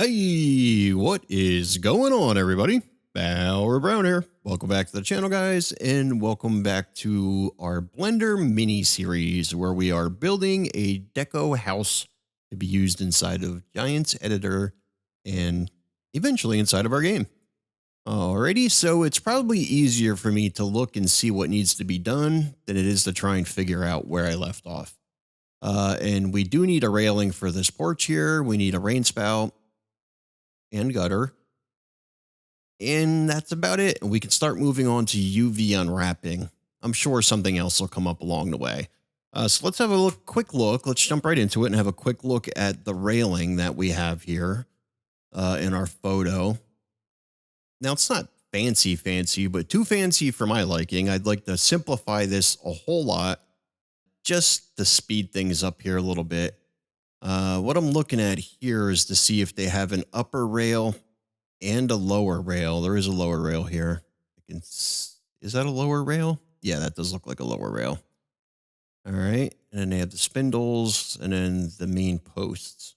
Hey, what is going on, everybody? Bauer Brown here. Welcome back to the channel, guys, and welcome back to our Blender mini series where we are building a Deco house to be used inside of Giant's Editor and eventually inside of our game. Alrighty, so it's probably easier for me to look and see what needs to be done than it is to try and figure out where I left off. And we do need a railing for this porch here. We need a rain spout and gutter. And that's about it. We can start moving on to UV unwrapping. I'm sure something else will come up along the way. So let's have a quick look. Let's jump right into it and have a quick look at the railing that we have here in our photo. Now, it's not fancy, but too fancy for my liking. I'd like to simplify this a whole lot just to speed things up here a little bit. What I'm looking at here is to see if they have an upper rail and a lower rail. There is a lower rail here. Is that a lower rail? Yeah, that does look like a lower rail. All right. And then they have the spindles and then the main posts.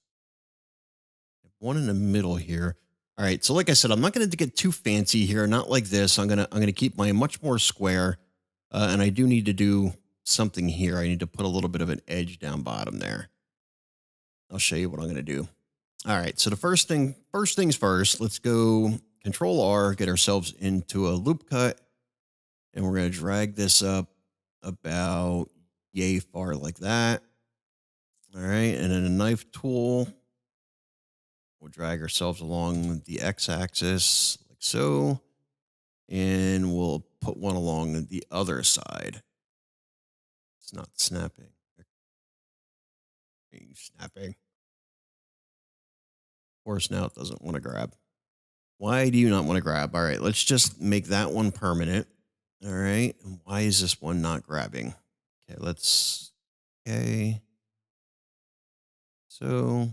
One in the middle here. All right. So like I said, I'm not going to get too fancy here. Not like this. I'm going to keep mine much more square. And I do need to do something here. I need to put a little bit of an edge down bottom there. I'll show you what I'm going to do. All right, so the first things first, let's go Control R, get ourselves into a loop cut, and we're going to drag this up about yay far like that. All right, and then a knife tool, we'll drag ourselves along the x-axis like so, and we'll put one along the other side. It's not snapping. Are you snapping? Of course, now it doesn't want to grab. Why do you not want to grab? All right, let's just make that one permanent. All right, and why is this one not grabbing? Okay, so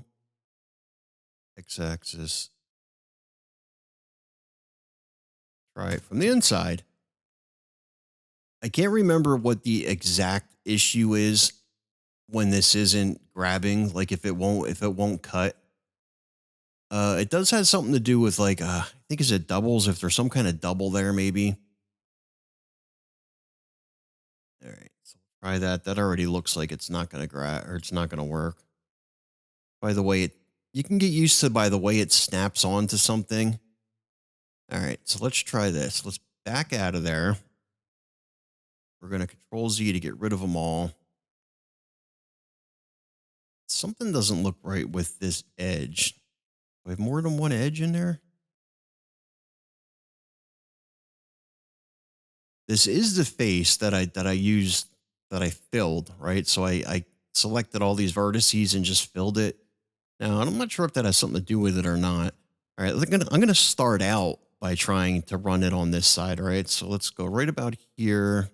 x-axis. Try it from the inside. I can't remember what the exact issue is when this isn't grabbing, like if it won't cut. It does have something to do with like, I think is it doubles, if there's some kind of double there, maybe. All right, so try that. That already looks like it's not going to grab, or it's not going to work. By the way, you can get used to by the way it snaps onto something. All right, so let's try this. Let's back out of there. We're going to Control Z to get rid of them all. Something doesn't look right with this edge. Do I have more than one edge in there? This is the face that I used, that I filled, right? So I selected all these vertices and just filled it. Now, I'm not sure if that has something to do with it or not. All right, I'm gonna start out by trying to run it on this side, all right? So let's go right about here,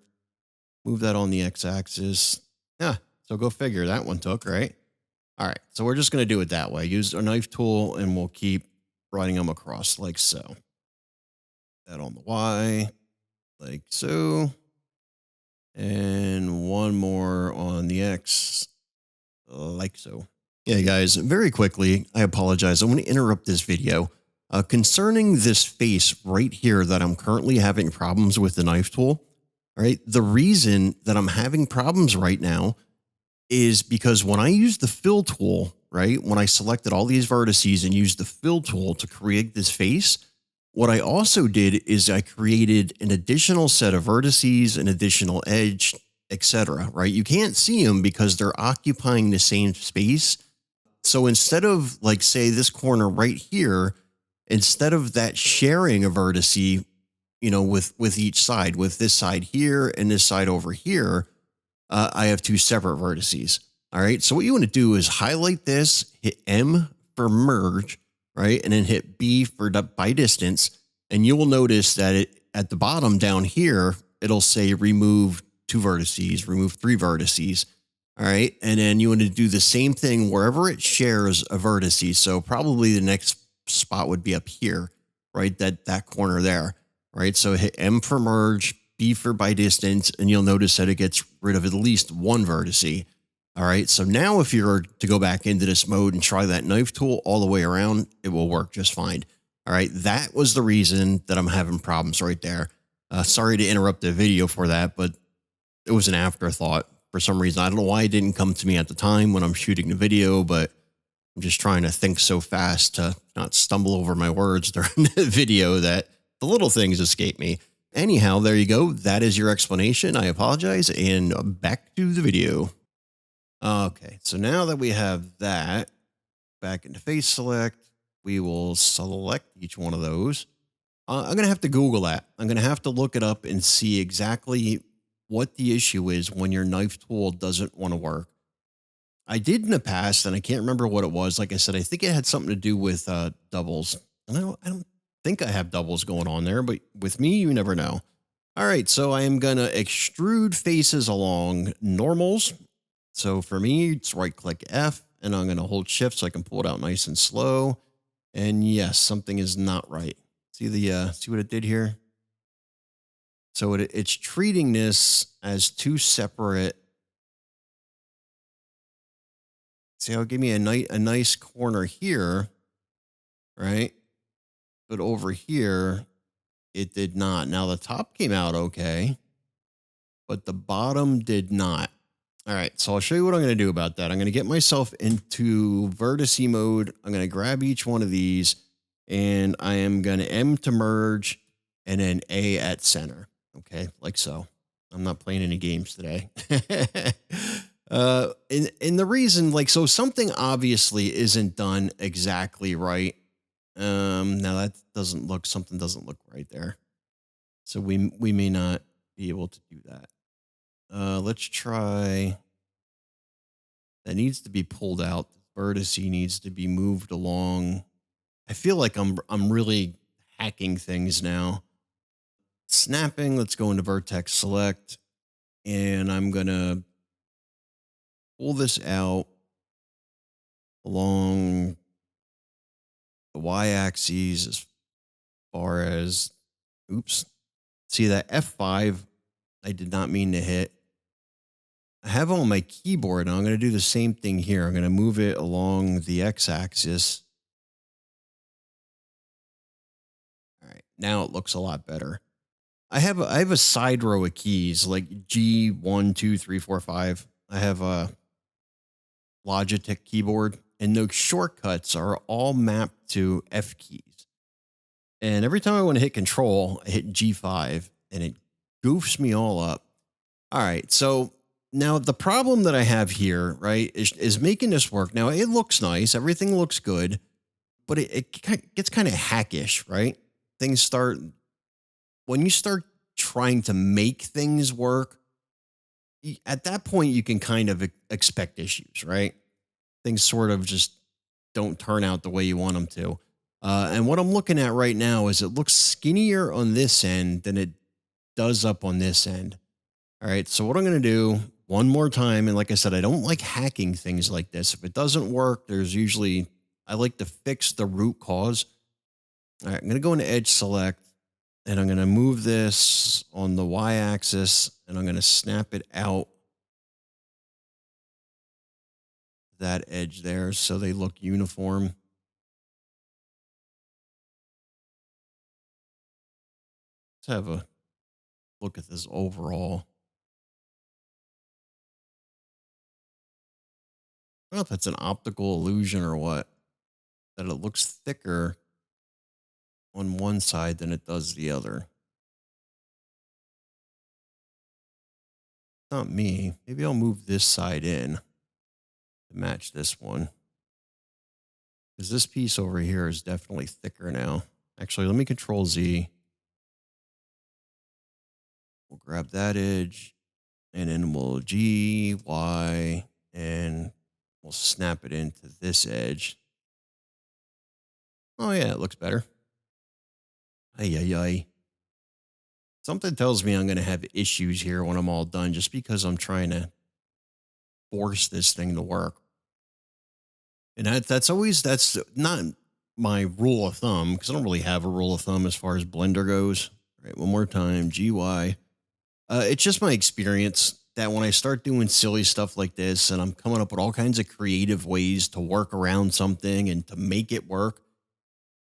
move that on the x-axis. Yeah, so go figure, that one took, right? All right, so we're just going to do it that way. Use our knife tool, and we'll keep running them across like so. That on the Y, like so. And one more on the X, like so. Yeah, guys, very quickly, I apologize. I want to interrupt this video. Concerning this face right here that I'm currently having problems with the knife tool, all right? The reason that I'm having problems right now is because when I use the fill tool, right, when I selected all these vertices and used the fill tool to create this face, what I also did is I created an additional set of vertices, an additional edge, etc. Right? You can't see them because they're occupying the same space. So instead of, like, say this corner right here, instead of that sharing a vertice, you know, with each side, with this side here and this side over here, I have two separate vertices. All right. So what you want to do is highlight this, hit M for merge, right? And then hit B for by distance. And you will notice that at the bottom down here, it'll say remove two vertices, remove three vertices. All right. And then you want to do the same thing wherever it shares a vertice. So probably the next spot would be up here, right? That corner there, right? So hit M for merge, B for by distance, and you'll notice that it gets rid of at least one vertice. All right. So now if you're to go back into this mode and try that knife tool all the way around, it will work just fine. All right. That was the reason that I'm having problems right there. Sorry to interrupt the video for that, but it was an afterthought for some reason. I don't know why it didn't come to me at the time when I'm shooting the video, but I'm just trying to think so fast to not stumble over my words during the video that the little things escape me. Anyhow, there you go. That is your explanation. I apologize. And back to the video. Okay, so now that we have that, back into face select, we will select each one of those. I'm going to have to Google that. I'm going to have to look it up and see exactly what the issue is when your knife tool doesn't want to work. I did in the past, and I can't remember what it was. Like I said, I think it had something to do with doubles. And I don't think I have doubles going on there, but with me, you never know. All right, so I am going to extrude faces along normals. So for me, it's right click F, and I'm going to hold shift so I can pull it out nice and slow. And yes, something is not right. See what it did here? So it's treating this as two separate. See how it gave me a nice corner here, right? But over here, it did not. Now the top came out okay, but the bottom did not. All right, so I'll show you what I'm going to do about that. I'm going to get myself into vertice mode. I'm going to grab each one of these, and I am going to M to merge, and then A at center. Okay, like so. I'm not playing any games today. And the reason, like, so something obviously isn't done exactly right. Now that something doesn't look right there. So we may not be able to do that. Let's try. That needs to be pulled out. The vertice needs to be moved along. I feel like I'm really hacking things now. Snapping. Let's go into vertex select, and I'm gonna pull this out along the y-axis as far as. Oops. See that F5? I did not mean to hit. I have on my keyboard, and I'm going to do the same thing here. I'm going to move it along the x-axis. All right, now it looks a lot better. I have a side row of keys like G1, 2, 3, 4, 5. I have a Logitech keyboard, and those shortcuts are all mapped to F keys. And every time I want to hit Control, I hit G5, and it goofs me all up. All right, so now the problem that I have here, right, is making this work. Now it looks nice, everything looks good, but it gets kind of hackish, right? When you start trying to make things work, at that point you can kind of expect issues, right? Things sort of just don't turn out the way you want them to. And what I'm looking at right now is it looks skinnier on this end than it does up on this end. All right, so what I'm going to do one more time, and like I said, I don't like hacking things like this. If it doesn't work, I like to fix the root cause. All right, I'm going to go into edge select, and I'm going to move this on the y-axis, and I'm going to snap it out that edge there so they look uniform. Let's have a look at this overall. I don't know if that's an optical illusion or what, that it looks thicker on one side than it does the other. Not me. Maybe I'll move this side in to match this one. Because this piece over here is definitely thicker now. Actually, let me Control Z. We'll grab that edge, and then we'll G, Y, and we'll snap it into this edge. Oh yeah, it looks better. Ay, ay, ay. Something tells me I'm going to have issues here when I'm all done just because I'm trying to force this thing to work. And that's not my rule of thumb, because I don't really have a rule of thumb as far as Blender goes. All right, one more time, GY. It's just my experience. that when I start doing silly stuff like this and I'm coming up with all kinds of creative ways to work around something and to make it work,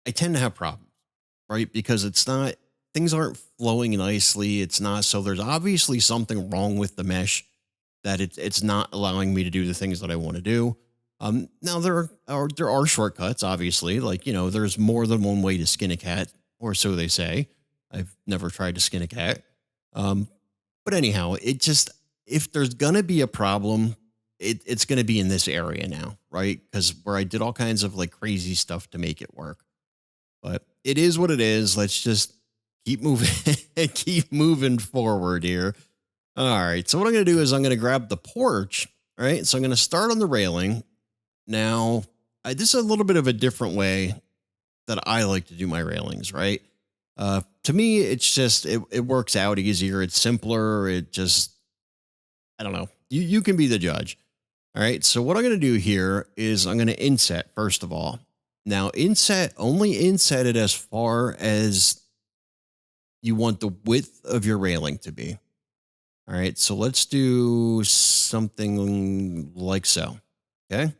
I tend to have problems, right? Because it's not, things aren't flowing nicely. It's not, so there's obviously something wrong with the mesh that it's not allowing me to do the things that I want to do. Now there are shortcuts, obviously, like, there's more than one way to skin a cat, or so they say. I've never tried to skin a cat. Um, but anyhow, it just, if there's gonna be a problem, it's gonna be in this area now, right? Because where I did all kinds of like crazy stuff to make it work. But it is what it is. Let's just keep moving, keep moving forward here. All right. So what I'm going to do is I'm going to grab the porch. All right. So I'm going to start on the railing. Now, this is a little bit of a different way that I like to do my railings, right? To me, it's just, it works out easier. It's simpler. It just, I don't know. You can be the judge. All right. So what I'm going to do here is I'm going to inset first of all. Now, only inset it as far as you want the width of your railing to be. All right, so let's do something like so. Okay.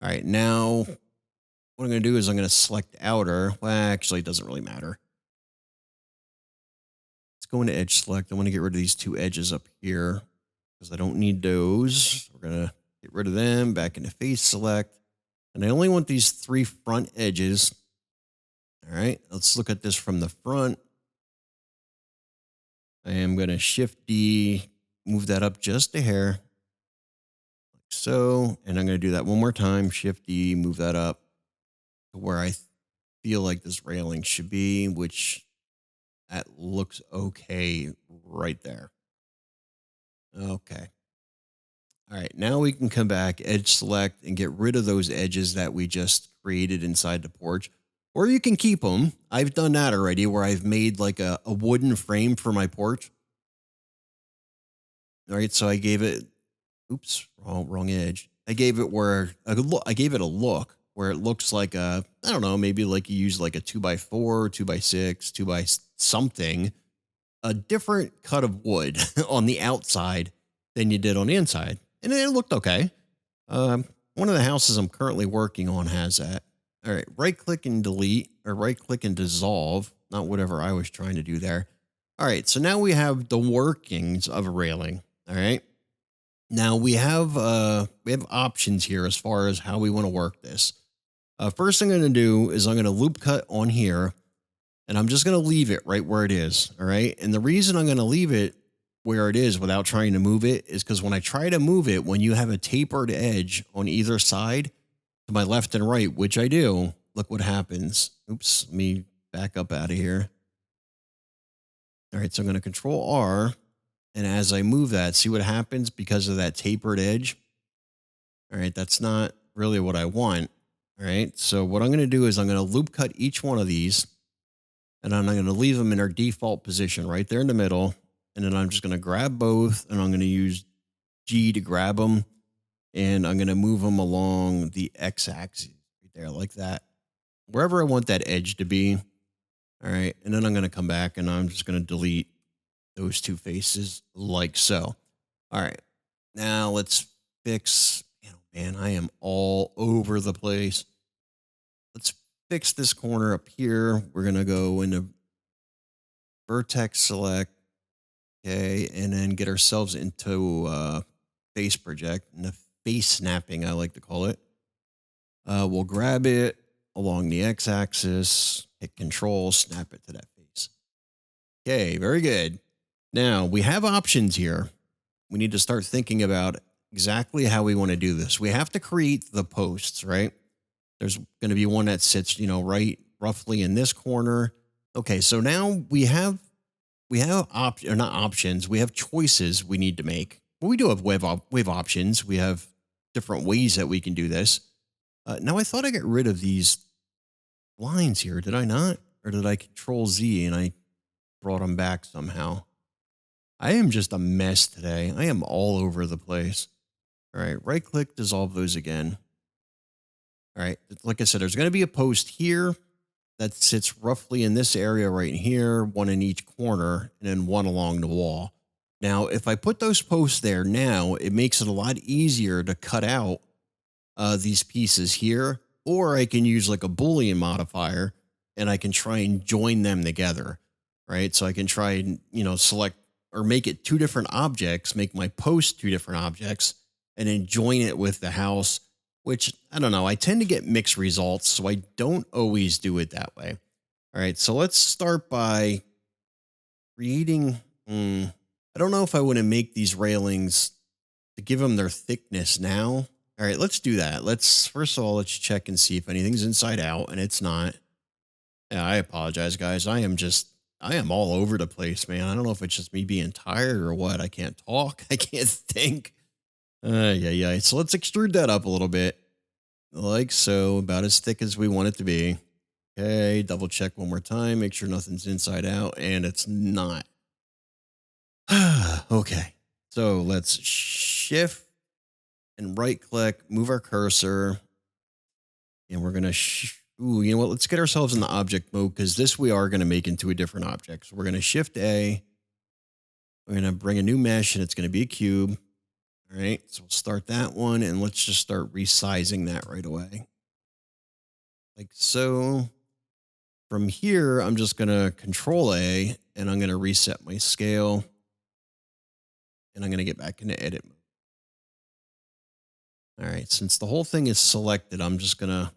All right, now what I'm going to do is I'm going to select outer. Well, actually, it doesn't really matter. Let's go into edge select. I want to get rid of these two edges up here because I don't need those. We're going to get rid of them, back into face select. And I only want these three front edges. All right, let's look at this from the front. I am going to Shift D, move that up just a hair, like so. And I'm going to do that one more time. Shift D, move that up to where I feel like this railing should be, which that looks okay right there. Okay. All right. Now we can come back, edge select, and get rid of those edges that we just created inside the porch. Or you can keep them. I've done that already where I've made like a wooden frame for my porch. All right. So I gave it, oops, wrong edge. I gave it I gave it a look where it looks like I don't know, maybe like you use like a 2x4, 2x6, 2 by something, a different cut of wood on the outside than you did on the inside. And it looked okay. One of the houses I'm currently working on has that. All right, right click and delete, or right click and dissolve, not whatever I was trying to do there. All right, so now we have the workings of a railing. All right. Now we have options here as far as how we want to work this. First thing I'm going to do is I'm going to loop cut on here, and I'm just going to leave it right where it is. All right. And the reason I'm going to leave it where it is without trying to move it is because when I try to move it, when you have a tapered edge on either side to my left and right, which I do, look what happens. Oops, let me back up out of here. All right. So I'm going to Control R. And as I move that, see what happens because of that tapered edge? All right, that's not really what I want. All right, so what I'm going to do is I'm going to loop cut each one of these, and then I'm going to leave them in their default position right there in the middle. And then I'm just going to grab both, and I'm going to use G to grab them, and I'm going to move them along the x-axis right there like that, wherever I want that edge to be. All right, and then I'm going to come back, and I'm just going to delete those two faces like so. All right, now let's fix, man, I am all over the place. Let's fix this corner up here. We're going to go into vertex select, okay, and then get ourselves into face project, and the face snapping, I like to call it. We'll grab it along the x-axis, hit control, snap it to that face. Okay, very good. Now, we have options here. We need to start thinking about exactly how we want to do this. We have to create the posts, right? There's going to be one that sits, right roughly in this corner. Okay, so now we have not options. We have choices we need to make. Well, we do have wave options. We have different ways that we can do this. Now, I thought I got rid of these lines here. Did I not? Or did I Control Z and I brought them back somehow? I am just a mess today. I am all over the place. All right, right click, dissolve those again. All right, like I said, there's going to be a post here that sits roughly in this area right here, one in each corner, and then one along the wall. Now, if I put those posts there now, it makes it a lot easier to cut out these pieces here, or I can use like a Boolean modifier and I can try and join them together, right? So I can try and, select or make it two different objects, make my post two different objects, and then join it with the house, which I don't know. I tend to get mixed results, so I don't always do it that way. All right, so let's start by creating. I don't know if I want to make these railings to give them their thickness now. All right, let's do that. First of all, let's check and see if anything's inside out, and it's not. Yeah, I apologize, guys. I am all over the place, man. I don't know if it's just me being tired or what. I can't talk. I can't think. Yeah. So let's extrude that up a little bit, like so, about as thick as we want it to be. Okay, double check one more time, make sure nothing's inside out, and it's not. Okay, so let's shift and right click, move our cursor, and we're gonna. Ooh, you know what? Let's get ourselves in the object mode because this we are going to make into a different object. So we're going to shift A. We're going to bring a new mesh, and it's going to be a cube. All right, so we'll start that one, and let's just start resizing that right away, like so. From here, I'm just going to Control A, and I'm going to reset my scale, and I'm going to get back into edit mode. All right, since the whole thing is selected, I'm just going to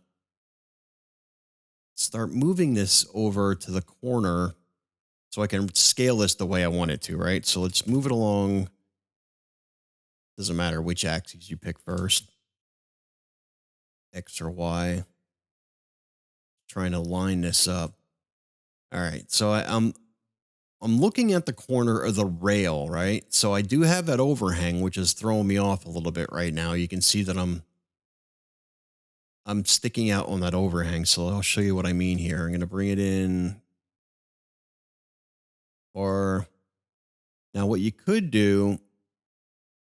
start moving this over to the corner so I can scale this the way I want it to, right? So let's move it along. Doesn't matter which axes you pick first, X or Y. Trying to line this up. All right, so I'm looking at the corner of the rail, right? So I do have that overhang, which is throwing me off a little bit right now. You can see that I'm sticking out on that overhang. So I'll show you what I mean here. I'm going to bring it in. Or now what you could do,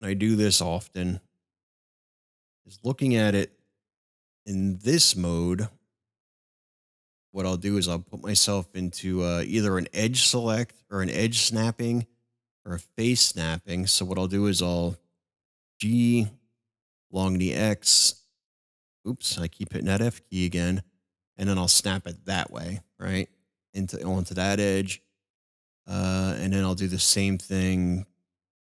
and I do this often, is looking at it in this mode. What I'll do is I'll put myself into either an edge select or an edge snapping or a face snapping. So what I'll do is I'll G along the X. Oops, I keep hitting that F key again. And then I'll snap it that way, right? Onto that edge. And then I'll do the same thing,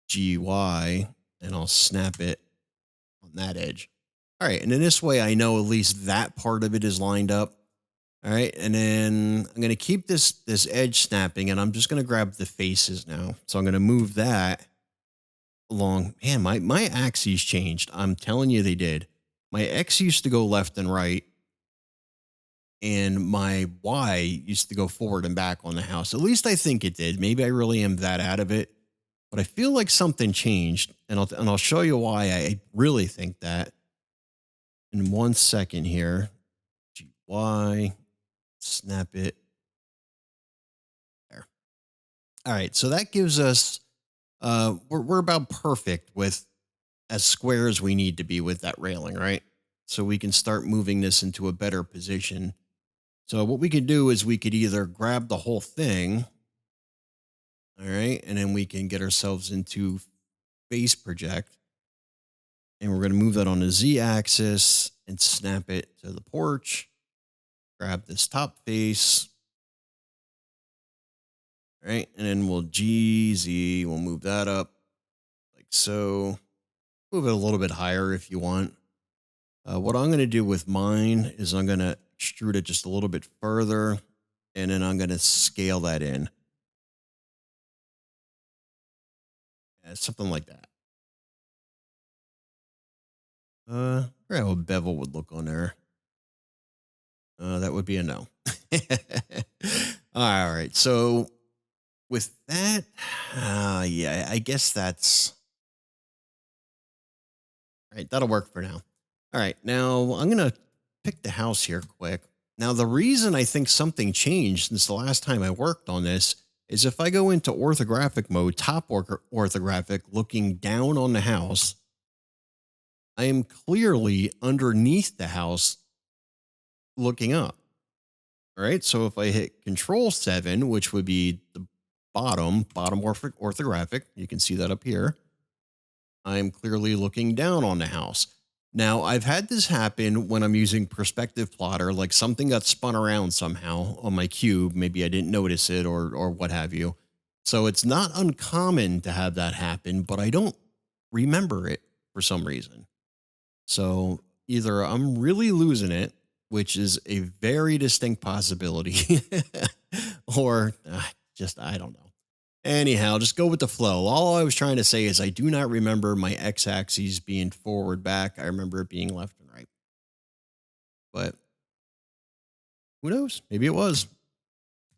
GY, and I'll snap it on that edge. All right, and in this way, I know at least that part of it is lined up. All right, and then I'm going to keep this edge snapping, and I'm just going to grab the faces now. So I'm going to move that along. Man, my axes changed. I'm telling you they did. My X used to go left and right, and my Y used to go forward and back on the house. At least I think it did. Maybe I really am that out of it, but I feel like something changed, and I'll show you why I really think that in 1 second here. GY, snap it there. All right, so that gives us we're about perfect with as square as we need to be with that railing, right? So we can start moving this into a better position. So what we could do is we could either grab the whole thing, all right, and then we can get ourselves into face project, and we're going to move that on the Z axis and snap it to the porch. Grab this top face, all right, and then we'll GZ, we'll move that up like so. Move it a little bit higher if you want. What I'm going to do with mine is I'm going to extrude it just a little bit further, and then I'm going to scale that in. Yeah, something like that. How a bevel would look on there. That would be a no. All right. So with that, yeah, I guess that's all right. That'll work for now. All right. Now I'm going to pick the house here quick. Now, the reason I think something changed since the last time I worked on this is if I go into orthographic mode, top orthographic, looking down on the house, I am clearly underneath the house looking up. All right. So if I hit Control 7, which would be the bottom orthographic. You can see that up here. I'm clearly looking down on the house. Now, I've had this happen when I'm using perspective plotter, like something got spun around somehow on my cube. Maybe I didn't notice it or what have you. So it's not uncommon to have that happen, but I don't remember it for some reason. So either I'm really losing it, which is a very distinct possibility, or just I don't know. Anyhow, just go with the flow. All I was trying to say is I do not remember my x-axis being forward back. I remember it being left and right. But who knows? Maybe it was.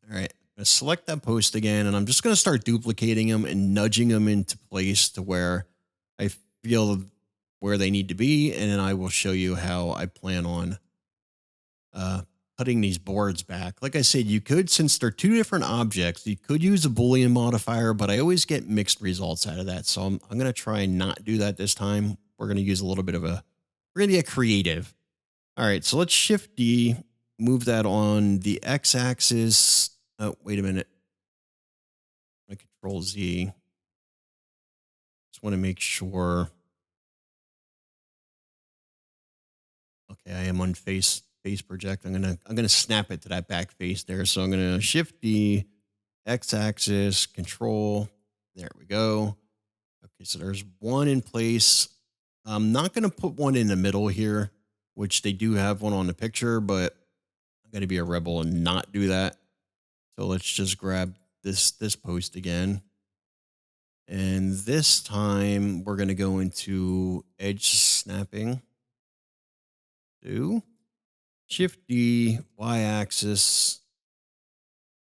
All right. I'm going to select that post again, and I'm just going to start duplicating them and nudging them into place to where I feel where they need to be. And then I will show you how I plan on cutting these boards back. Like I said, you could, since they're two different objects, you could use a Boolean modifier, but I always get mixed results out of that. So I'm going to try and not do that this time. We're going to use a little bit of we're going to get creative. All right, so let's Shift D, move that on the X axis. Oh, wait a minute. I Control Z. Just want to make sure. Okay, I am on face project. I'm gonna snap it to that back face there. So I'm gonna Shift D, X axis, Control. There we go. Okay, so there's one in place. I'm not gonna put one in the middle here, which they do have one on the picture, but I'm gonna be a rebel and not do that. So let's just grab this post again. And this time we're gonna go into edge snapping. Shift D, Y axis.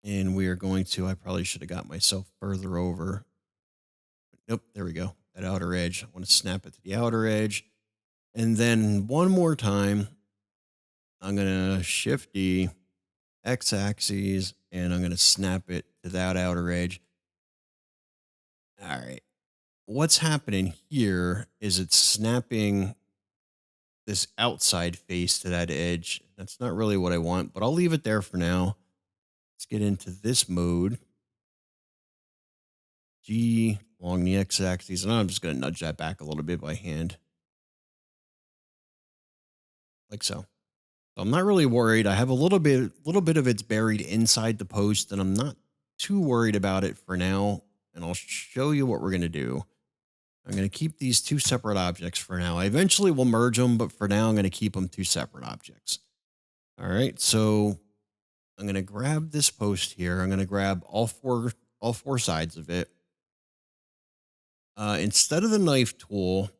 And we are going to, I probably should have got myself further over. Nope, there we go. That outer edge. I want to snap it to the outer edge. And then one more time, I'm going to Shift D, X axis, and I'm going to snap it to that outer edge. All right. What's happening here is it's snapping this outside face to that edge. That's not really what I want, but I'll leave it there for now. Let's get into this mode. G along the x-axis, and I'm just going to nudge that back a little bit by hand. Like so. So I'm not really worried. I have a little bit of it's buried inside the post, and I'm not too worried about it for now. And I'll show you what we're going to do. I'm going to keep these two separate objects for now. I eventually will merge them, but for now I'm going to keep them two separate objects. All right, so I'm going to grab this post here. I'm going to grab all four sides of it. Instead of the knife tool,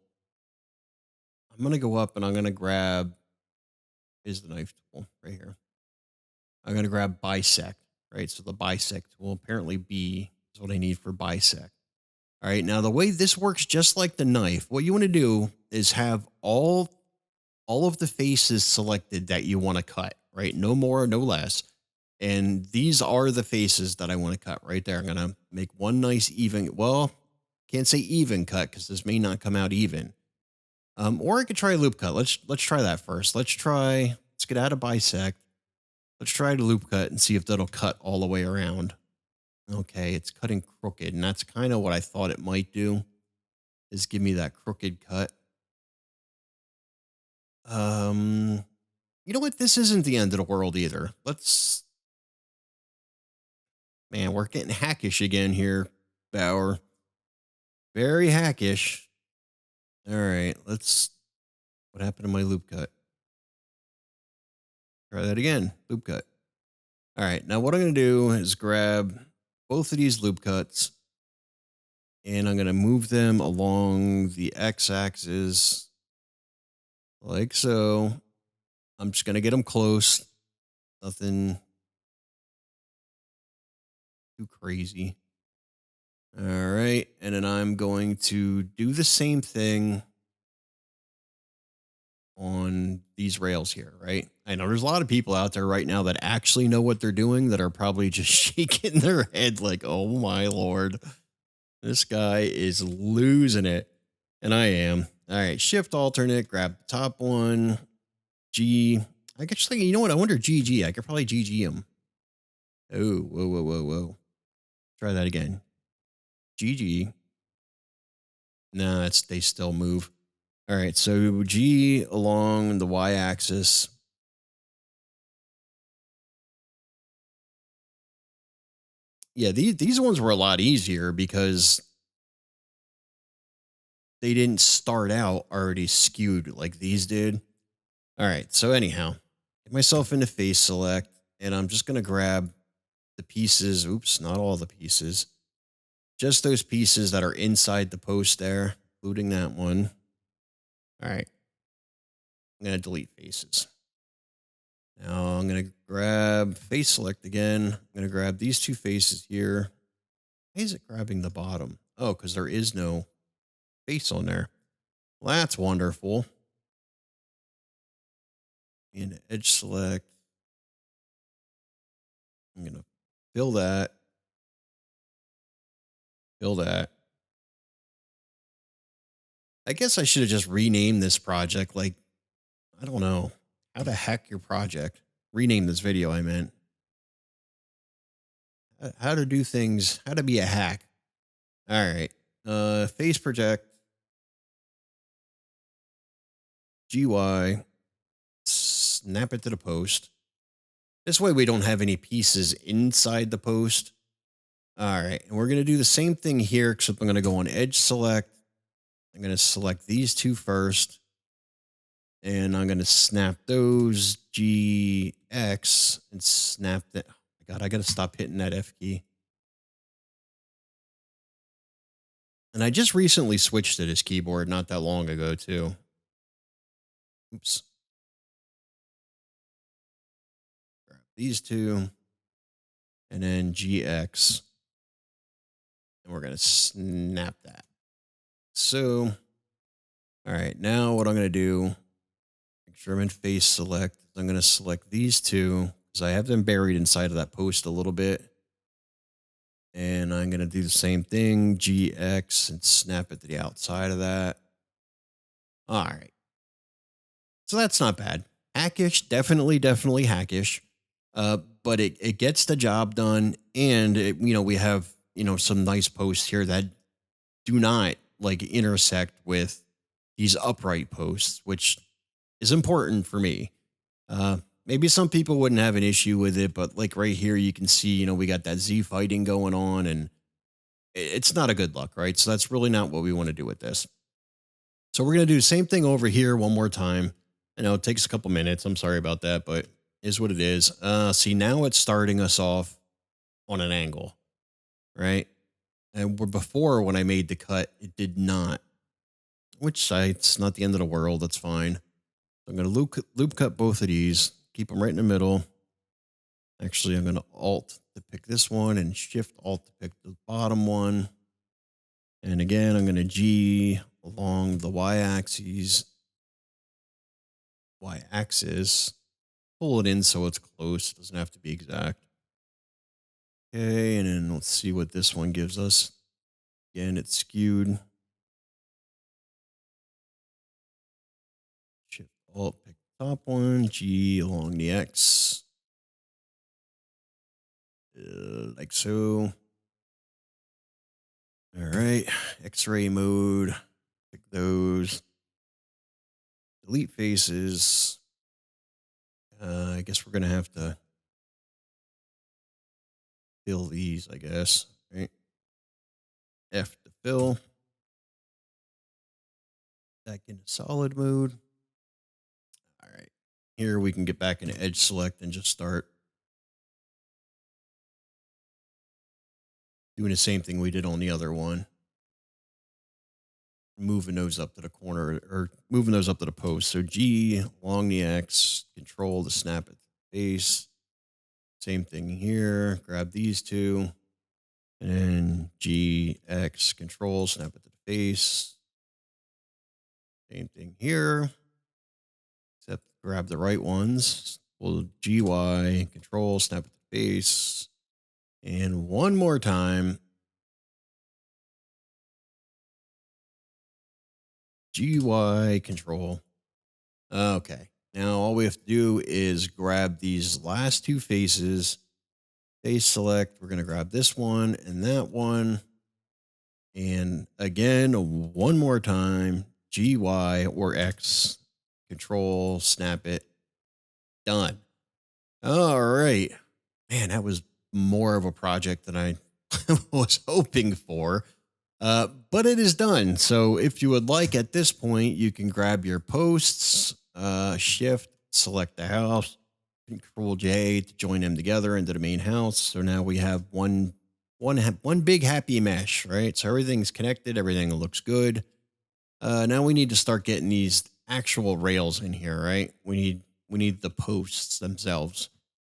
I'm going to go up and I'm going to grab, is the knife tool right here. I'm going to grab bisect, right? So the bisect tool, apparently B is what I need for bisect. All right, now the way this works, just like the knife, what you want to do is have all of the faces selected that you want to cut, right? No more, no less. And these are the faces that I want to cut right there. I'm going to make one nice even, well, can't say even cut because this may not come out even. Or I could try loop cut. Let's try that first. Let's get out of bisect. Let's try the loop cut and see if that'll cut all the way around. Okay, it's cutting crooked, and that's kind of what I thought it might do, is give me that crooked cut. You know what? This isn't the end of the world either. Man, we're getting hackish again here, Bauer. Very hackish. All right, what happened to my loop cut? Try that again, loop cut. All right, now what I'm going to do is grab both of these loop cuts, and I'm going to move them along the x-axis like so. I'm just going to get them close. Nothing too crazy. All right, and then I'm going to do the same thing on these rails here, right? I know there's a lot of people out there right now that actually know what they're doing that are probably just shaking their head like, oh my Lord, this guy is losing it. And I am. All right, Shift alternate, grab the top one, G. I actually, you know what? I wonder GG. I could probably GG him. Oh, whoa. try that again. GG. No, they still move. All right, so G along the y-axis. Yeah, these ones were a lot easier because they didn't start out already skewed like these did. All right, so anyhow, get myself into face select, and I'm just going to grab the pieces. Oops, not all the pieces. Just those pieces that are inside the post there, including that one. All right, I'm going to delete faces. Now I'm going to grab face select again. I'm going to grab these two faces here. Why is it grabbing the bottom? Oh, because there is no face on there. Well, that's wonderful. And edge select. I'm going to fill that. Fill that. I guess I should have just renamed this project. Like, I don't know. How to hack your project. Rename this video, I meant. How to do things. How to be a hack. All right. Face project. GY. Snap it to the post. This way we don't have any pieces inside the post. All right. And we're going to do the same thing here, except I'm going to go on edge select. I'm going to select these two first. And I'm going to snap those GX and snap that. Oh my God, I got to stop hitting that F key. And I just recently switched to this keyboard not that long ago, too. Oops. Grab these two. And then GX. And we're going to snap that. So, all right, now what I'm going to do, make sure I'm in face select. I'm going to select these two because I have them buried inside of that post a little bit. And I'm going to do the same thing, GX, and snap it to the outside of that. All right. So that's not bad. Hackish, definitely hackish. But it gets the job done. And, we have, some nice posts here that do not like intersect with these upright posts, which is important for me. Maybe some people wouldn't have an issue with it, but like right here, you can see, we got that Z fighting going on, and it's not a good look, right? So that's really not what we want to do with this. So we're going to do the same thing over here one more time. I know it takes a couple minutes. I'm sorry about that, but is what it is. See, now it's starting us off on an angle, right? And before, when I made the cut, it did not, which it's not the end of the world. That's fine. I'm going to loop cut both of these, keep them right in the middle. Actually, I'm going to Alt to pick this one and Shift Alt to pick the bottom one. And again, I'm going to G along the y-axis, pull it in so it's close. It doesn't have to be exact. Okay, and then let's see what this one gives us. Again, it's skewed. Shift Alt, pick the top one, G along the X. Like so. All right, X-ray mode, pick those. Delete faces. I guess we're going to have to fill these, I guess, right? F to fill. Back into solid mode. All right, here we can get back into edge select and just start doing the same thing we did on the other one. Moving those up to the corner, or moving those up to the post. So G along the X, control to snap it to the face. Same thing here. Grab these two. And then G, X, control, snap it to the face. Same thing here. Except grab the right ones. We'll GY, control, snap it to the face. And one more time. GY, control. Okay. Now all we have to do is grab these last two faces Base select, we're going to grab this one and that one. And again, one more time, G, Y, or X, control, snap it, done. All right. Man, that was more of a project than I was hoping for. But it is done. So if you would like at this point, you can grab your posts, shift, select the house, control J to join them together into the main house. So now we have one big happy mesh, right? So everything's connected, everything looks good. Now we need to start getting these actual rails in here, right? We need the posts themselves.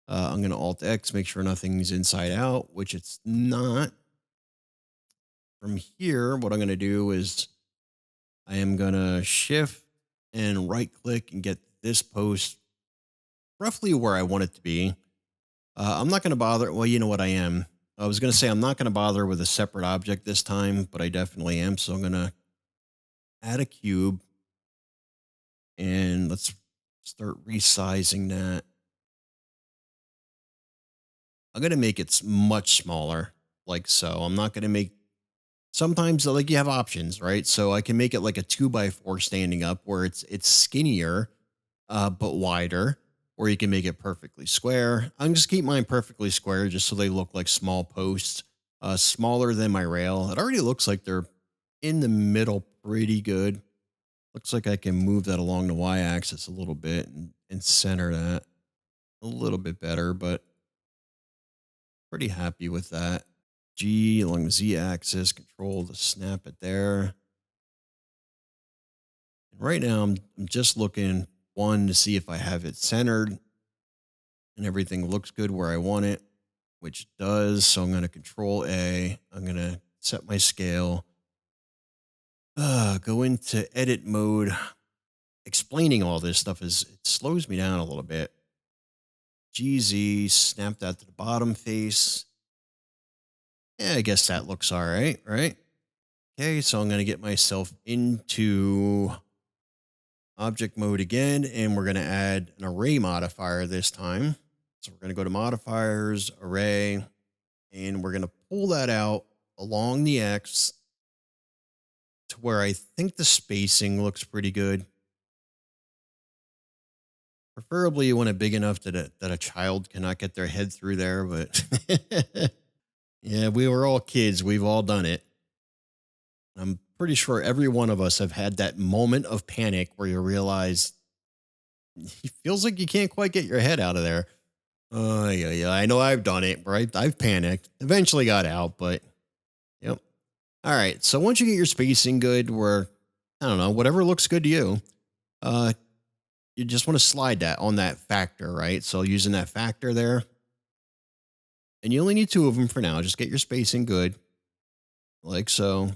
I'm going to Alt X, make sure nothing's inside out, which it's not. From here, what I'm going to do is I am going to shift and right click and get this post roughly where I want it to be. I'm not going to bother. Well, you know what I am. I was going to say I'm not going to bother with a separate object this time, but I definitely am. So I'm going to add a cube and let's start resizing that. I'm going to make it much smaller, like so. I'm not going to make, sometimes like you have options, right? So I can make it like a 2x4 standing up where it's skinnier, but wider, or you can make it perfectly square. I'm just keep mine perfectly square just so they look like small posts, smaller than my rail. It already looks like they're in the middle pretty good. Looks like I can move that along the y-axis a little bit and center that a little bit better, but pretty happy with that. G along the z-axis, control to snap it there. And right now, I'm just looking, one, to see if I have it centered and everything looks good where I want it, which does. So I'm going to control A. I'm going to set my scale. Go into edit mode. Explaining all this stuff it slows me down a little bit. GZ, snap that to the bottom face. Yeah, I guess that looks all right, right? Okay, so I'm going to get myself into object mode again, and we're going to add an array modifier this time. So we're going to go to modifiers, array, and we're going to pull that out along the X to where I think the spacing looks pretty good. Preferably you want it big enough that a child cannot get their head through there, but yeah, we were all kids. We've all done it. I'm pretty sure every one of us have had that moment of panic where you realize it feels like you can't quite get your head out of there. Yeah. I know I've done it, right? I've panicked. Eventually got out, but yep. All right. So once you get your spacing good, where I don't know, whatever looks good to you, you just want to slide that on that factor, right? So using that factor there, and you only need 2 of them for now. Just get your spacing good, like so.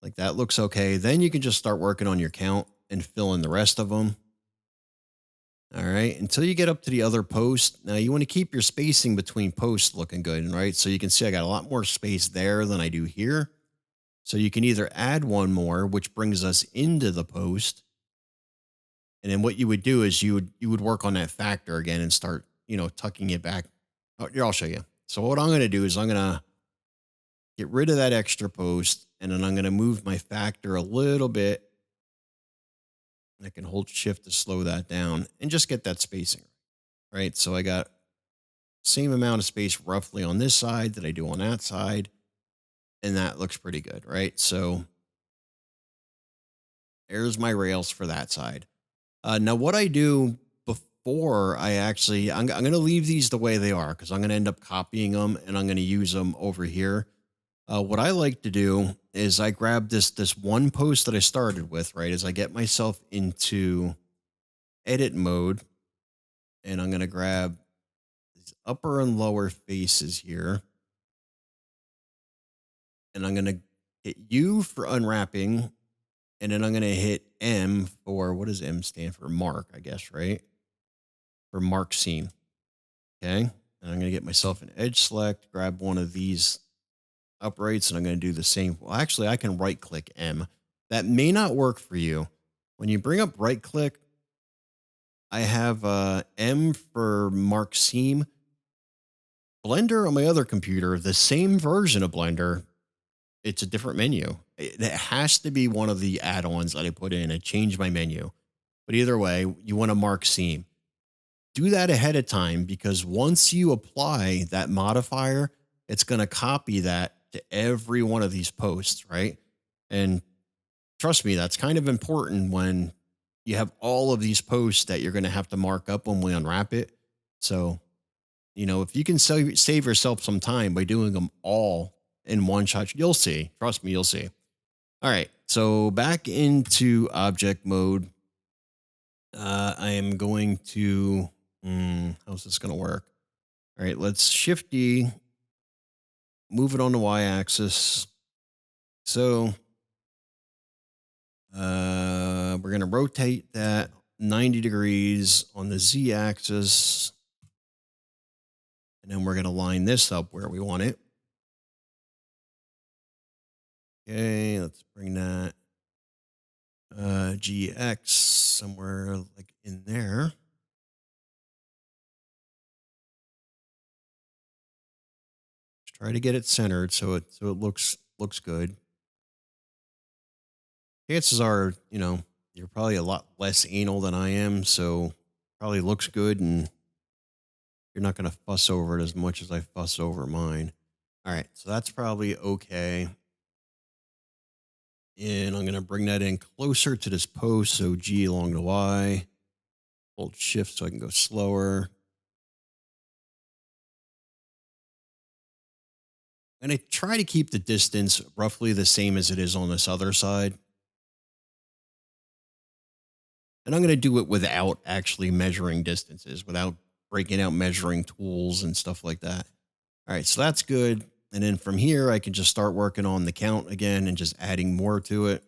Like that looks okay. Then you can just start working on your count and fill in the rest of them. All right, until you get up to the other post. Now you want to keep your spacing between posts looking good, right? So you can see I got a lot more space there than I do here. So you can either add one more, which brings us into the post. And then what you would do is you would work on that factor again and start, tucking it back. Oh, here, I'll show you. So what I'm going to do is I'm going to get rid of that extra post, and then I'm going to move my factor a little bit. I can hold shift to slow that down and just get that spacing, right? So I got same amount of space roughly on this side that I do on that side. And that looks pretty good, right? So there's my rails for that side. Now what I do before I'm going to leave these the way they are because I'm going to end up copying them and I'm going to use them over here. What I like to do is I grab this one post that I started with, right? As I get myself into edit mode, and I'm going to grab these upper and lower faces here. And I'm going to hit U for unwrapping. And then I'm going to hit M for, what does M stand for? Mark, I guess, right? For mark seam. Okay. And I'm going to get myself an edge select, grab one of these uprights, and I'm going to do the same. Well, actually, I can right click M. That may not work for you. When you bring up right click, I have M for mark seam. Blender on my other computer, the same version of Blender, it's a different menu. It has to be one of the add-ons that I put in. It changed my menu. But either way, you want to mark seam. Do that ahead of time because once you apply that modifier, it's going to copy that to every one of these posts, right? And trust me, that's kind of important when you have all of these posts that you're going to have to mark up when we unwrap it. So, if you can save yourself some time by doing them all in one shot, you'll see. Trust me, you'll see. All right. So back into object mode. I am going to, how's this going to work? All right. Let's shift D, move it on the Y axis. So we're going to rotate that 90 degrees on the Z axis. And then we're going to line this up where we want it. Okay, let's bring that GX somewhere like in there. Just try to get it centered so it looks good. Chances are, you're probably a lot less anal than I am, so probably looks good and you're not going to fuss over it as much as I fuss over mine. All right, so that's probably okay. And I'm going to bring that in closer to this post. So G along the Y. Hold shift so I can go slower. And I try to keep the distance roughly the same as it is on this other side. And I'm going to do it without actually measuring distances, without breaking out measuring tools and stuff like that. All right, so that's good. And then from here, I can just start working on the count again and just adding more to it.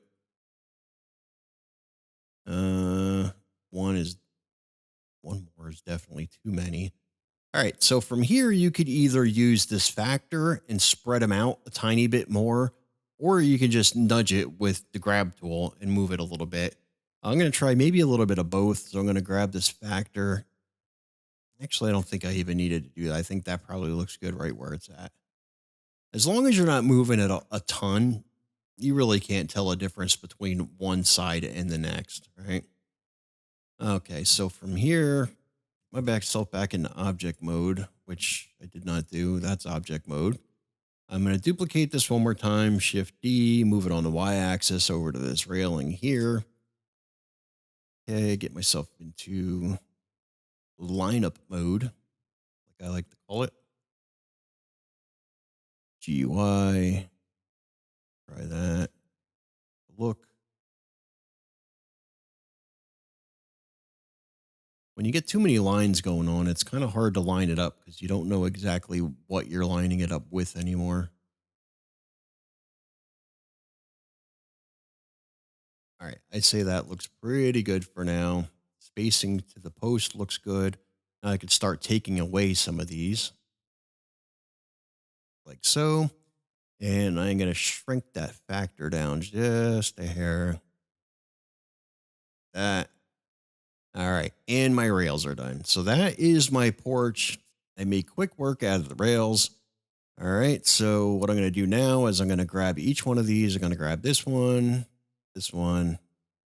One more is definitely too many. All right, so from here, you could either use this factor and spread them out a tiny bit more, or you can just nudge it with the grab tool and move it a little bit. I'm going to try maybe a little bit of both. So I'm going to grab this factor. Actually, I don't think I even needed to do that. I think that probably looks good right where it's at. As long as you're not moving it a ton, you really can't tell a difference between one side and the next, right? Okay, so from here, myself back into object mode, which I did not do. That's object mode. I'm going to duplicate this one more time, Shift D, move it on the Y axis over to this railing here. Okay, get myself into lineup mode, like I like to call it. GUI, try that. Look. When you get too many lines going on, it's kind of hard to line it up because you don't know exactly what you're lining it up with anymore. All right, I'd say that looks pretty good for now. Spacing to the post looks good. Now I could start taking away some of these, like so. And I'm going to shrink that factor down just a hair. That. All right, and my rails are done. So that is my porch. I made quick work out of the rails. All right, so what I'm going to do now is I'm going to grab each one of these. I'm going to grab this one, this one,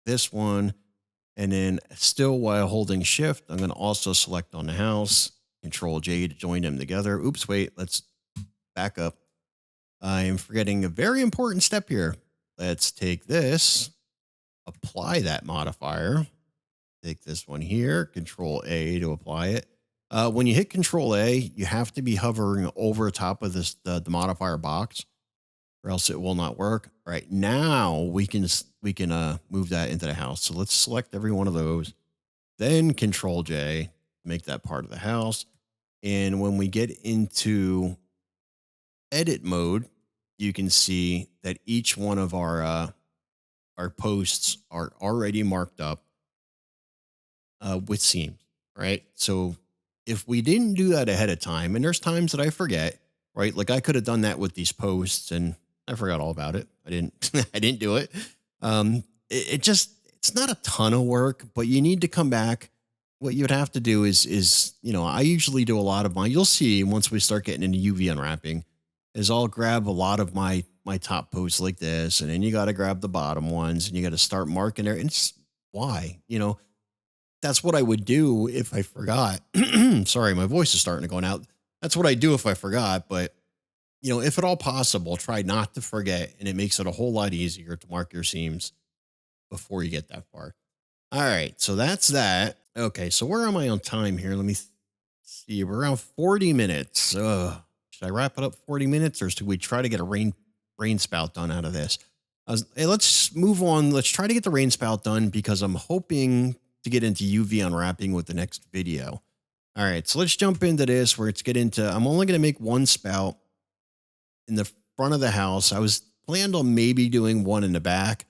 this one, and then still while holding shift, I'm going to also select on the house, Control J to join them together. Oops, wait, let's back up. I am forgetting a very important step here. Let's take this, apply that modifier. Take this one here, Control A to apply it. When you hit Control A, you have to be hovering over top of this the modifier box, or else it will not work. All right, now we can move that into the house. So let's select every one of those, then Control J, make that part of the house. And when we get into edit mode, you can see that each one of our posts are already marked up with seams, right? So if we didn't do that ahead of time, and there's times that I forget, right? Like I could have done that with these posts and I forgot all about it. I didn't, I didn't do it. It's not a ton of work, but you need to come back what you'd have to do is, I usually do a lot of mine. You'll see once we start getting into UV unwrapping, is I'll grab a lot of my top posts like this, and then you got to grab the bottom ones, and you got to start marking there. And it's why, that's what I would do if I forgot. Sorry, my voice is starting to go out. That's what I do if I forgot. But if at all possible, try not to forget, and it makes it a whole lot easier to mark your seams before you get that far. All right, so that's that. Okay, so where am I on time here? Let me see. We're around 40 minutes. Should I wrap it up 40 minutes, or should we try to get a rain spout done out of this? Hey, let's move on. Let's try to get the rain spout done because I'm hoping to get into UV unwrapping with the next video. All right, so let's jump into this. Let's get into. I'm only going to make one spout in the front of the house. I was planned on maybe doing one in the back,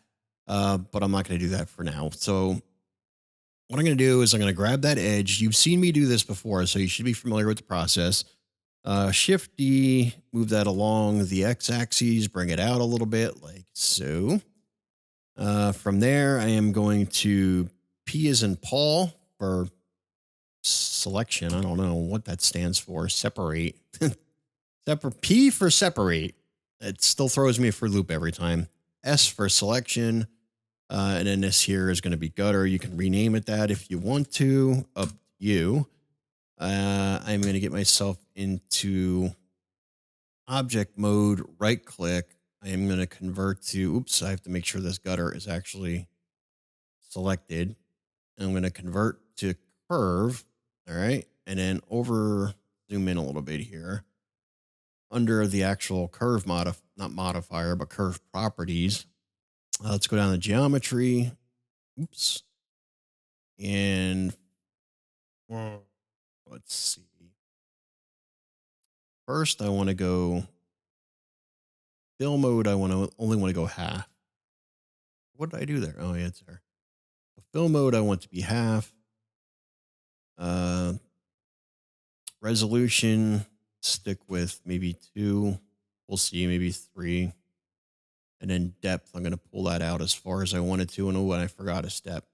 but I'm not going to do that for now. So what I'm going to do is I'm going to grab that edge. You've seen me do this before, so you should be familiar with the process. Shift D, move that along the x-axis, bring it out a little bit like so. From there, I am going to P as in Paul for selection. I don't know what that stands for. Separate. P for separate. It still throws me for a loop every time. S for selection. And then this here is going to be gutter. You can rename it that if you want to. Up to you. I'm going to get myself into object mode, right click. I am going to convert to, oops, I have to make sure this gutter is actually selected. I'm going to convert to curve. All right. And then zoom in a little bit here. Under the actual curve not modifier, but curve properties. Let's go down to geometry. Oops. And let's see. First, I want to go fill mode. I only want to go half. What did I do there? Oh, yeah, it's there. Fill mode, I want to be half. Resolution, stick with maybe 2. We'll see, maybe 3. And then depth, I'm going to pull that out as far as I wanted to. And I forgot a step.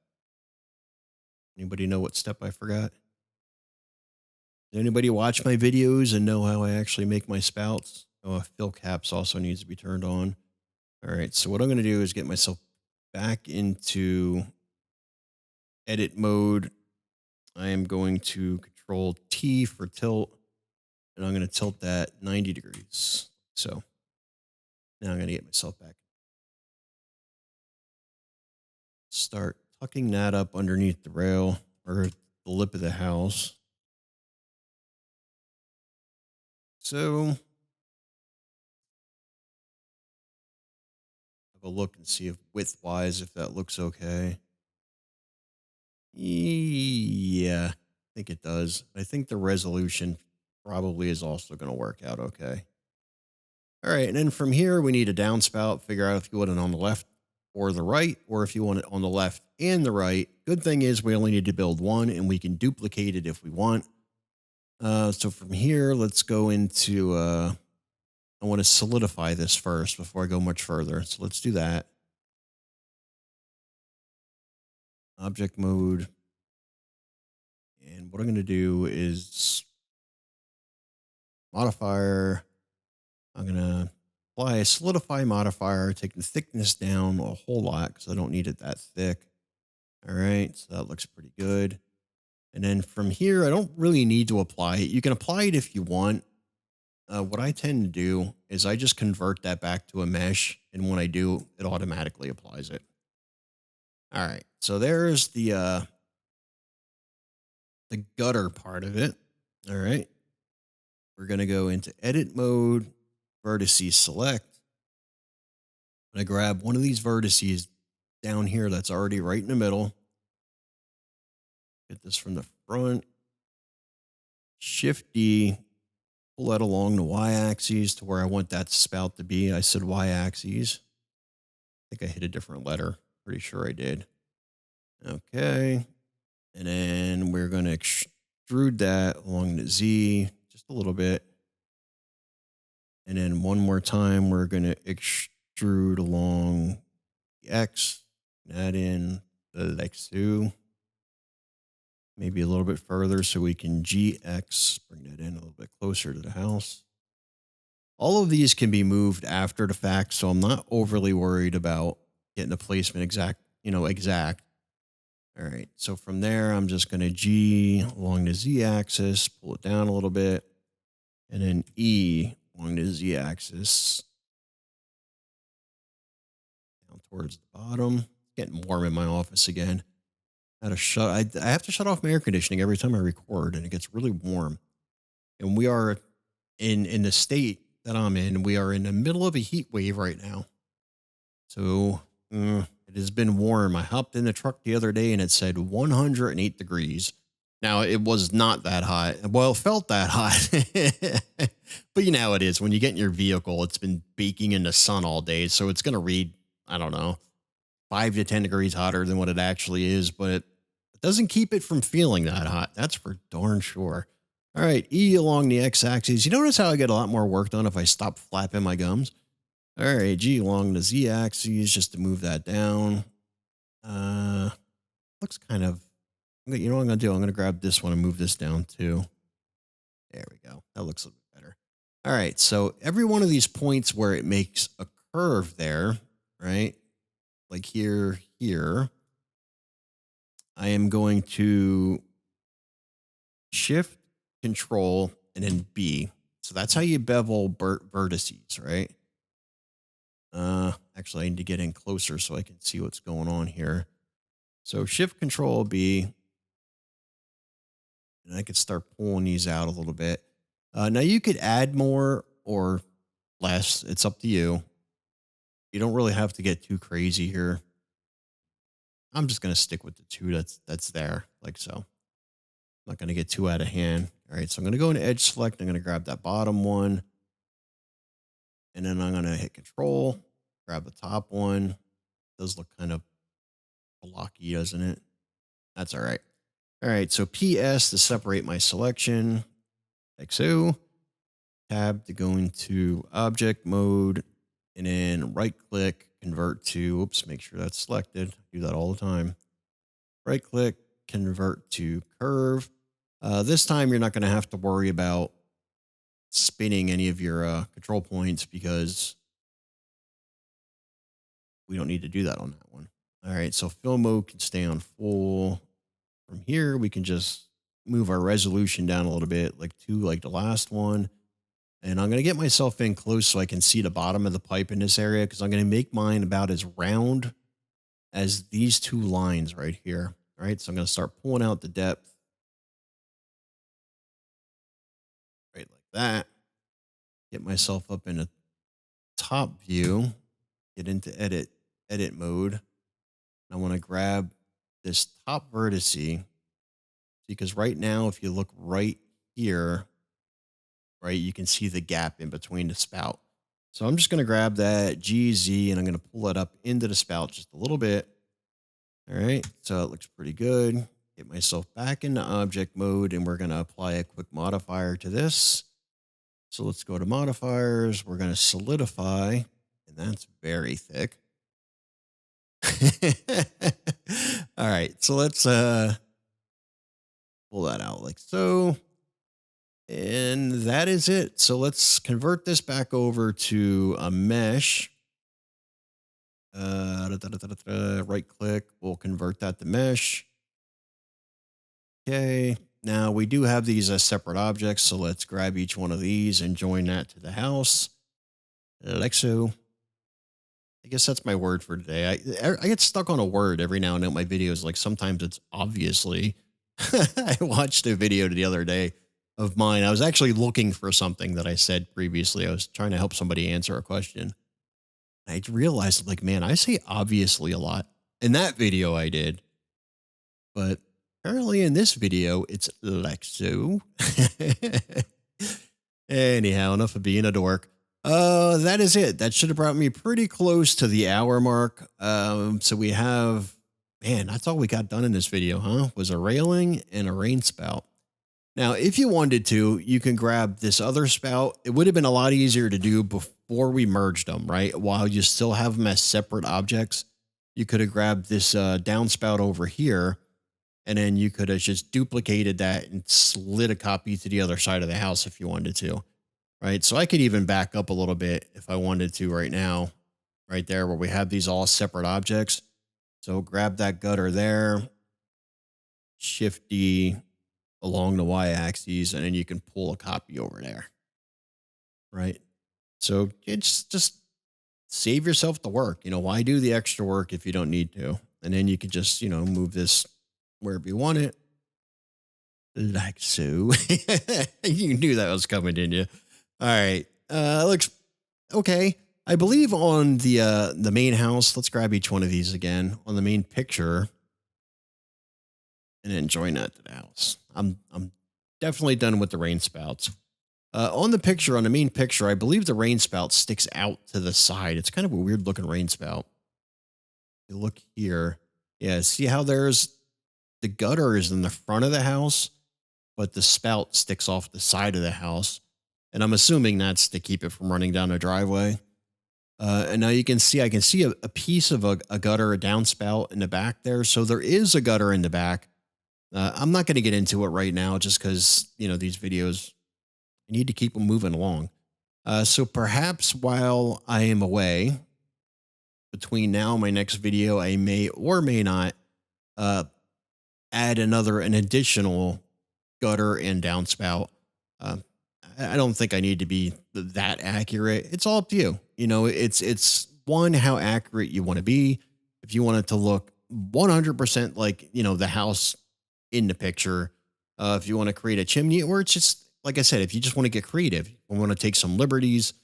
Anybody know what step I forgot? Does anybody watch my videos and know how I actually make my spouts? Oh, fill caps also needs to be turned on. All right, so what I'm going to do is get myself back into edit mode. I am going to control T for tilt, and I'm going to tilt that 90 degrees. So now I'm going to get myself back. Start tucking that up underneath the rail or the lip of the house. So have a look and see if width-wise, if that looks okay. Yeah, I think it does. I think the resolution probably is also going to work out okay. All right, and then from here, we need a downspout. Figure out if you want it on the left or the right, or if you want it on the left and the right. Good thing is we only need to build one, and we can duplicate it if we want. So from here, let's go into, I want to solidify this first before I go much further. So let's do that. Object mode. And what I'm going to do is modifier. I'm going to apply a solidify modifier, take the thickness down a whole lot because I don't need it that thick. All right, so that looks pretty good. And then from here, I don't really need to apply it. You can apply it if you want. What I tend to do is I just convert that back to a mesh. And when I do, it automatically applies it. All right, so there's the gutter part of it. All right, we're going to go into edit mode, vertices select. I'm going to grab one of these vertices down here that's already right in the middle. Get this from the front. Shift D, pull that along the y-axis to where I want that spout to be. I said y-axis. I think I hit a different letter. Pretty sure I did. Okay. And then we're going to extrude that along the Z just a little bit. And then one more time, we're going to extrude along the X, add in the like so. maybe a little bit further so we can GX, bring that in a little bit closer to the house. All of these can be moved after the fact, so I'm not overly worried about getting the placement exact. All right, so from there, I'm just going to G along the Z axis, pull it down a little bit, and then E along the Z axis down towards the bottom. It's getting warm in my office again. I have to shut off my air conditioning every time I record, and it gets really warm. And we are in the state that I'm in. We are in the middle of a heat wave right now. So it has been warm. I hopped in the truck the other day and it said 108 degrees. Now, it was not that hot. Well, it felt that hot. But you know how it is. When you get in your vehicle, it's been baking in the sun all day. So it's going to read, I don't know, 5 to 10 degrees hotter than what it actually is. But it doesn't keep it from feeling that hot. That's for darn sure. All right, E along the X-axis. You notice how I get a lot more work done if I stop flapping my gums? All right, G along the Z-axis just to move that down. Looks kind of, you know what I'm going to do? I'm going to grab this one and move this down too. There we go. That looks a little bit better. All right, so every one of these points where it makes a curve there, right? Like here, I am going to Shift, Control, and then B. So that's how you bevel vertices, right? Actually, I need to get in closer so I can see what's going on here. So Shift, Control, B. And I could start pulling these out a little bit. Now you could add more or less. It's up to you. You don't really have to get too crazy here. I'm just going to stick with the two that's there, like so. I'm not going to get too out of hand. All right, so I'm going to go into Edge Select. I'm going to grab that bottom one. And then I'm going to hit Control, grab the top one. It does look kind of blocky, doesn't it? That's all right. All right, so PS to separate my selection. Like so. Tab to go into object mode. And then right click, convert to, oops, make sure that's selected. I do that all the time. Right click, convert to curve. This time you're not going to have to worry about spinning any of your control points because we don't need to do that on that one. All right, so fill mode can stay on full. From here, we can just move our resolution down a little bit, like the last one. And I'm going to get myself in close so I can see the bottom of the pipe in this area because I'm going to make mine about as round as these two lines right here. All right, so I'm going to start pulling out the depth. Right like that. Get myself up in a top view. Get into edit mode. I want to grab this top vertice because right now, if you look right here, right, you can see the gap in between the spout. So I'm just going to grab that GZ and I'm going to pull it up into the spout just a little bit. All right, so it looks pretty good. Get myself back into object mode and we're going to apply a quick modifier to this. So let's go to modifiers. We're going to solidify, and that's very thick. All right, so let's pull that out like so. And that is it. So let's convert this back over to a mesh. Right click, we'll convert that to mesh. Okay, now we do have these as separate objects, so let's grab each one of these and join that to the house. Like so. I guess that's my word for today. I get stuck on a word every now and then in my videos. Like sometimes it's obviously. I watched a video the other day of mine. I was actually looking for something that I said previously. I was trying to help somebody answer a question. I realized, like, man, I say obviously a lot. In that video I did. But apparently in this video, it's like so. Anyhow, enough of being a dork. That is it. That should have brought me pretty close to the hour mark. So we have, man, that's all we got done in this video, huh? Was a railing and a rain spout. Now, if you wanted to, you can grab this other spout. It would have been a lot easier to do before we merged them, right? While you still have them as separate objects, you could have grabbed this downspout over here And then you could have just duplicated that and slid a copy to the other side of the house if you wanted to. Right. So I could even back up a little bit if I wanted to right now, right there where we have these all separate objects. So grab that gutter there, shift D along the Y axis, and then you can pull a copy over there. Right. So it's just save yourself the work. Why do the extra work if you don't need to? And then you can just, move this wherever you want it. Like so. You knew that was coming, didn't you? All right. Looks okay. I believe on the main house, let's grab each one of these again. On the main picture, and then join that to the house. I'm definitely done with the rain spouts. On the picture, on the main picture, I believe the rain spout sticks out to the side. It's kind of a weird looking rain spout. You look here. Yeah, see how there's the gutter is in the front of the house, but the spout sticks off the side of the house. And I'm assuming that's to keep it from running down the driveway. And now I can see a piece of a gutter, a downspout in the back there. So there is a gutter in the back. I'm not going to get into it right now just because, these videos, I need to keep them moving along. So perhaps while I am away, between now and my next video, I may or may not add an additional gutter and downspout. I don't think I need to be that accurate. It's all up to you. It's one, how accurate you want to be. If you want it to look 100% like, the house in the picture, if you want to create a chimney, or it's just, like I said, if you just want to get creative, you want to take some liberties,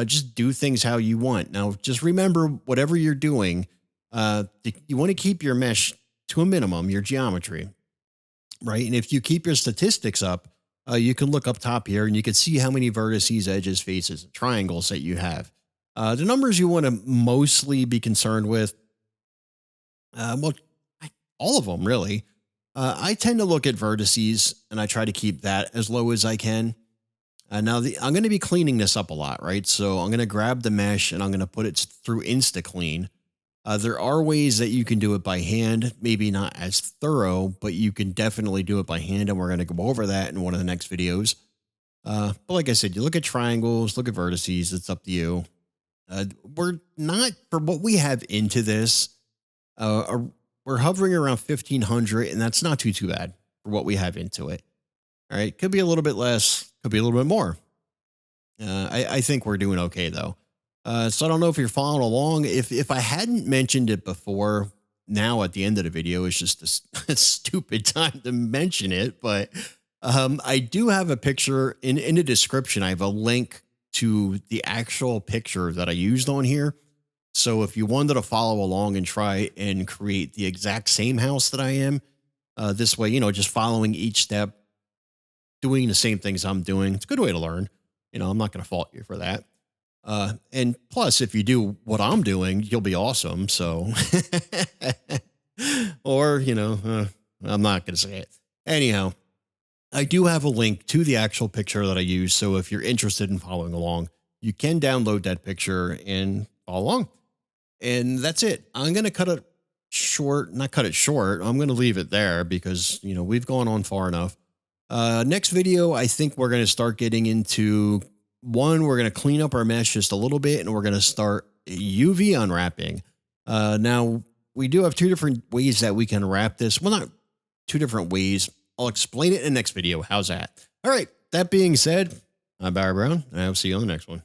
just do things how you want. Now, just remember, whatever you're doing, you want to keep your mesh to a minimum, your geometry, right? And if you keep your statistics up, you can look up top here and you can see how many vertices, edges, faces, and triangles that you have. The numbers you want to mostly be concerned with, all of them really. I tend to look at vertices and I try to keep that as low as I can. Now, I'm going to be cleaning this up a lot, right? So I'm going to grab the mesh and I'm going to put it through InstaClean. There are ways that you can do it by hand, maybe not as thorough, but you can definitely do it by hand. And we're going to go over that in one of the next videos. But like I said, you look at triangles, look at vertices. It's up to you. We're not, for what we have into this, we're hovering around 1,500, and that's not too bad for what we have into it. All right. Could be a little bit less, could be a little bit more. I think we're doing okay, though. So I don't know if you're following along. If I hadn't mentioned it before, now at the end of the video, it's just a stupid time to mention it. But I do have a picture in the description. I have a link to the actual picture that I used on here. So if you wanted to follow along and try and create the exact same house that I am, this way, just following each step, doing the same things I'm doing, it's a good way to learn. I'm not going to fault you for that. And plus, if you do what I'm doing, you'll be awesome. So, or, I'm not going to say it. Anyhow, I do have a link to the actual picture that I use. So if you're interested in following along, you can download that picture and follow along. And that's it. I'm going to cut it short, not cut it short. I'm going to leave it there because, we've gone on far enough. Next video, I think we're going to start getting into one. We're going to clean up our mesh just a little bit and we're going to start UV unwrapping. Now we do have two different ways that we can wrap this. Well, not two different ways. I'll explain it in the next video. How's that? All right. That being said, I'm Bauer Brown and I'll see you on the next one.